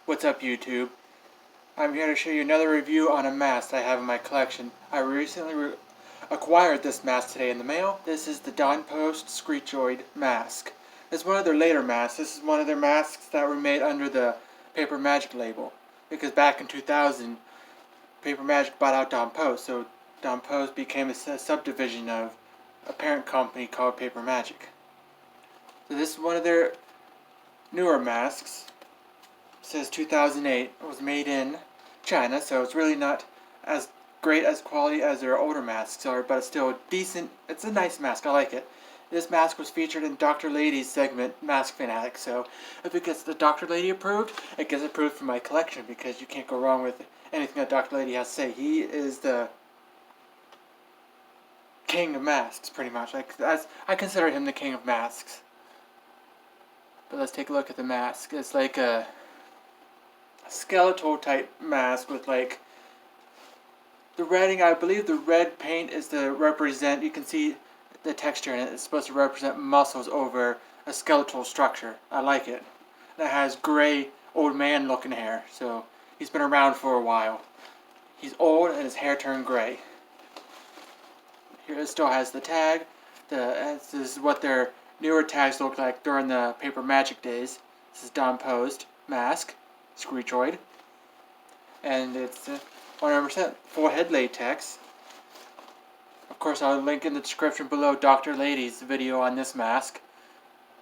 What's up, YouTube? I'm here to show you another review on a mask I have in my collection. I recently acquired this mask today in the mail. This is the Post Screechoid mask. It's one of their later masks. This is one of their masks that were made under the Paper Magic label. Because back in 2000, Paper Magic bought out Don Post, so Don Post became a subdivision of a parent company called Paper Magic. So this is one of their newer masks. It says 2008. It was made in China, so it's really not as great as quality as their older masks are, but it's still decent. It's a nice mask. I like it. This mask was featured in Dr. Lady's segment, Mask Fanattic, so if it gets the Dr. Lady approved, it gets approved for my collection, because you can't go wrong with anything that Dr. Lady has to say. He is the king of masks, pretty much. I consider him the king of masks. But let's take a look at the mask. It's like a skeletal type mask with like the redding. I believe the red paint is to represent, you can see the texture in it, it's supposed to represent muscles over a skeletal structure. I like it. And it has gray old man looking hair, so he's been around for a while. He's old and his hair turned gray. Here it still has the tag. This is what their newer tags look like during the Paper Magic days. This is Don Post mask. Screechoid, and it's 100% full head latex. Of course, I'll link in the description below Dr. Lady's video on this mask.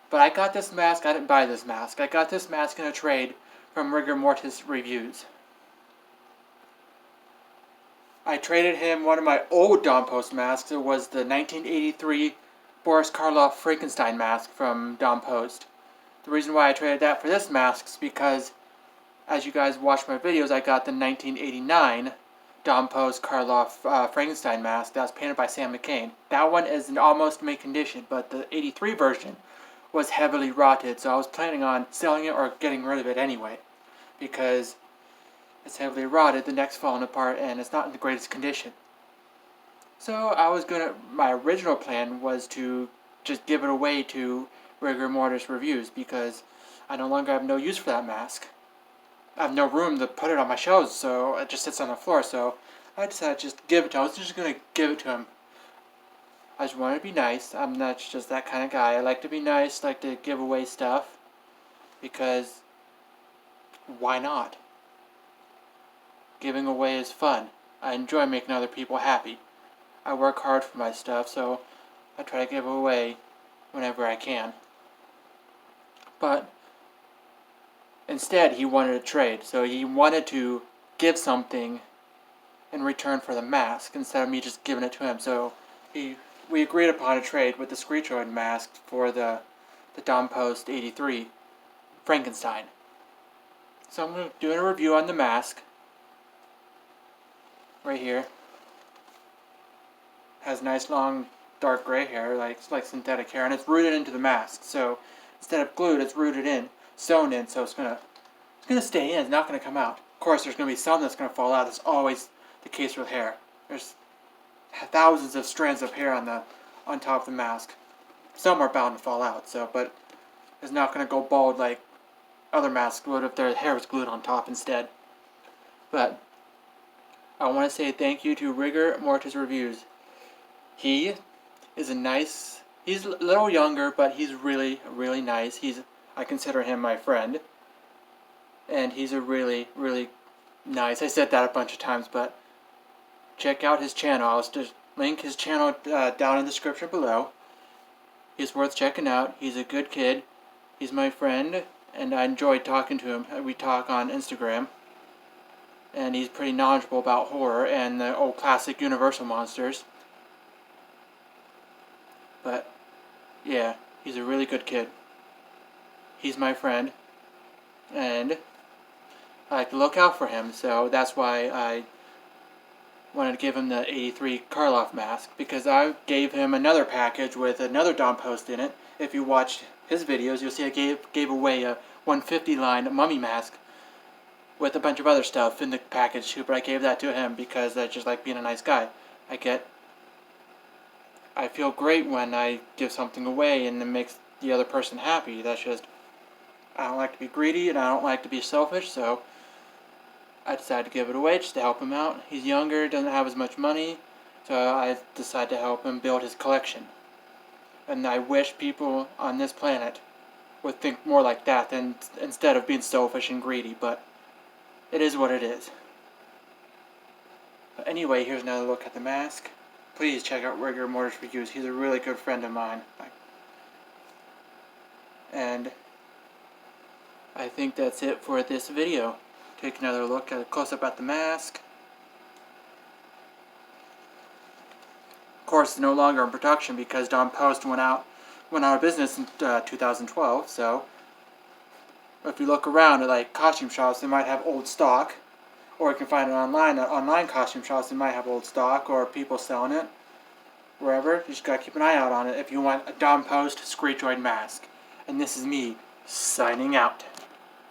But I got this mask, I didn't buy this mask. I got this mask in a trade from Rigor Mortis Reviews. I traded him one of my old Don Post masks. It was the 1983 Boris Karloff Frankenstein mask from Don Post. The reason why I traded that for this mask is because, as you guys watch my videos, I got the 1989 Don Post Karloff Frankenstein mask that was painted by Sam McCain. That one is in almost mint condition, but the 83 version was heavily rotted, so I was planning on selling it or getting rid of it anyway, because it's heavily rotted, the neck's falling apart, and it's not in the greatest condition. So my original plan was to just give it away to Rigor Mortis Reviews, because I no longer have no use for that mask. I have no room to put it on my shelves, so it just sits on the floor, so I decided to just give it to him. I was just going to give it to him. I just wanted to be nice. I'm not just that kind of guy. I like to be nice, like to give away stuff, because why not? Giving away is fun. I enjoy making other people happy. I work hard for my stuff, so I try to give away whenever I can. But instead, he wanted a trade, so he wanted to give something in return for the mask instead of me just giving it to him. So we agreed upon a trade with the Screechoid mask for the Don Post 83 Frankenstein. So I'm doing a review on the mask right here. Has nice long dark gray hair, like synthetic hair, and it's rooted into the mask. So instead of glued, it's rooted in, sewn in, so it's gonna stay in. It's not gonna come out. Of course, there's gonna be some that's gonna fall out. That's always the case with hair. There's thousands of strands of hair on top of the mask. Some are bound to fall out. But it's not gonna go bald like other masks would if their hair was glued on top instead. But I want to say thank you to Rigor Mortis Reviews. He is he's a little younger, but he's really, really nice. I consider him my friend. And he's a really, really nice. I said that a bunch of times, but check out his channel. I'll just link his channel down in the description below. He's worth checking out. He's a good kid. He's my friend, and I enjoy talking to him. We talk on Instagram. And he's pretty knowledgeable about horror and the old classic Universal monsters. But yeah, he's a really good kid. He's my friend, and I like to look out for him, so that's why I wanted to give him the 83 Karloff mask, because I gave him another package with another Don Post in it. If you watched his videos, you'll see I gave away a 150 line mummy mask with a bunch of other stuff in the package too, but I gave that to him because I just like being a nice guy. I feel great when I give something away and it makes the other person happy. That's just I don't like to be greedy and I don't like to be selfish, so I decided to give it away just to help him out. He's younger, doesn't have as much money, so I decided to help him build his collection. And I wish people on this planet would think more like that than instead of being selfish and greedy, but it is what it is. But anyway, here's another look at the mask. Please check out Rigor Mortis Reviews. He's a really good friend of mine. And I think that's it for this video. Take another look at a close-up at the mask. Of course, it's no longer in production because Post went out of business in 2012. So, if you look around at like costume shops, they might have old stock, or you can find it online. At online costume shops, they might have old stock, or people selling it wherever. You just gotta keep an eye out on it if you want a Post Screechoid mask. And this is me signing out.